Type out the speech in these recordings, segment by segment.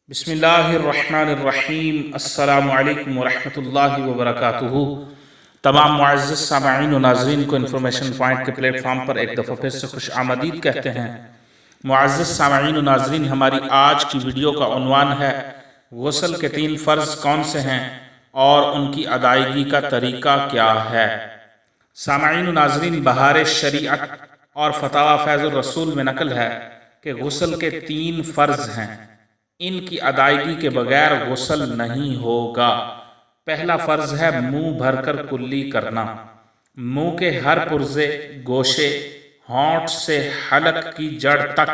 بسم اللہ الرحمن الرحیم۔ السلام علیکم ورحمۃ اللہ وبرکاتہ۔ تمام معزز سامعین و ناظرین کو انفارمیشن پوائنٹ کے پلیٹ فارم پر ایک دفعہ پھر سے خوش آمدید کہتے ہیں۔ معزز سامعین و ناظرین، ہماری آج کی ویڈیو کا عنوان ہے غسل کے 3 فرض کون سے ہیں اور ان کی ادائیگی کا طریقہ کیا ہے۔ سامعین و ناظرین، بہار شریعت اور فتاوی فیض الرسول میں نقل ہے کہ غسل کے 3 فرض ہیں، ان کی ادائیگی کے بغیر غسل نہیں ہوگا۔ پہلا فرض ہے منہ بھر کر کلی کرنا۔ منہ کے ہر پرزے، گوشے، ہونٹ سے حلق کی جڑ تک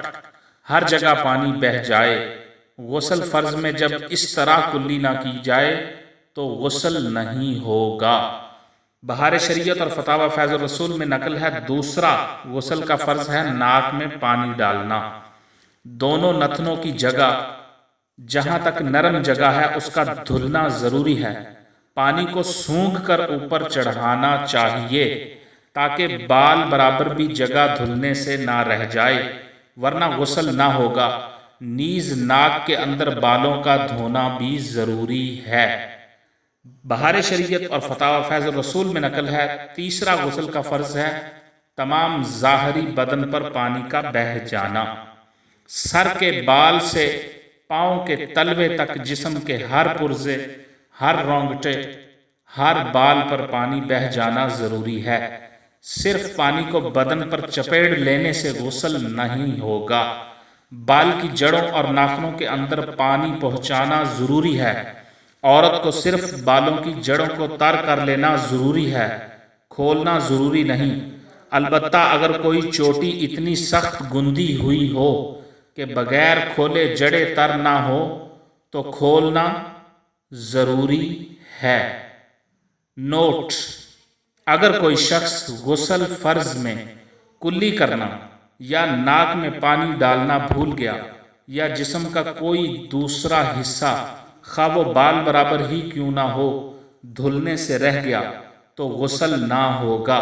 ہر جگہ پانی بہہ جائے۔ غسل فرض میں جب اس طرح کلی نہ کی جائے تو غسل نہیں ہوگا۔ بہار شریعت اور فتاوی فیض الرسول میں نقل ہے دوسرا غسل کا فرض ہے ناک میں پانی ڈالنا۔ دونوں نتنوں کی جگہ جہاں تک نرم جگہ ہے اس کا دھلنا ضروری ہے۔ پانی کو سونگھ کر اوپر چڑھانا چاہیے تاکہ بال برابر بھی جگہ دھلنے سے نہ رہ جائے، ورنہ غسل نہ ہوگا۔ نیز ناک کے اندر بالوں کا دھونا بھی ضروری ہے۔ بہار شریعت اور فتاوی فیض الرسول میں نقل ہے تیسرا غسل کا فرض ہے تمام ظاہری بدن پر پانی کا بہہ جانا۔ سر کے بال سے پاؤں کے تلوے تک جسم کے ہر پرزے، ہر رونگٹے، ہر بال پر پانی بہہ جانا ضروری ہے۔ صرف پانی کو بدن پر چپیڑ لینے سے غسل نہیں ہوگا۔ بال کی جڑوں اور ناخنوں کے اندر پانی پہنچانا ضروری ہے۔ عورت کو صرف بالوں کی جڑوں کو تر کر لینا ضروری ہے، کھولنا ضروری نہیں۔ البتہ اگر کوئی چوٹی اتنی سخت گندی ہوئی ہو کہ بغیر کھولے جڑیں تر نہ ہو تو کھولنا ضروری ہے۔ نوٹ: اگر کوئی شخص غسل فرض میں کلی کرنا یا ناک میں پانی ڈالنا بھول گیا یا جسم کا کوئی دوسرا حصہ خواہ وہ بال برابر ہی کیوں نہ ہو دھلنے سے رہ گیا تو غسل نہ ہوگا۔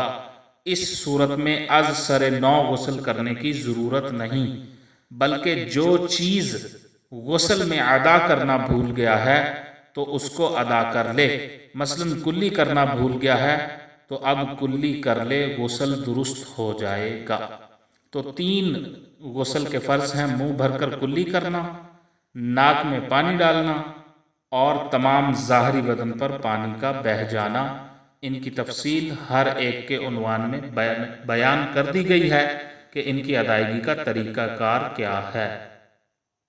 اس صورت میں از سر نو غسل کرنے کی ضرورت نہیں، بلکہ جو چیز غسل میں ادا کرنا بھول گیا ہے تو اس کو ادا کر لے۔ مثلا کلی کرنا بھول گیا ہے تو اب کلی کر لے، غسل درست ہو جائے گا۔ تو 3 غسل کے فرض ہیں منہ بھر کر کلی کرنا، ناک میں پانی ڈالنا اور تمام ظاہری بدن پر پانی کا بہہ جانا۔ ان کی تفصیل ہر ایک کے عنوان میں بیان کر دی گئی ہے کہ ان کی ادائیگی کا طریقہ کار کیا ہے۔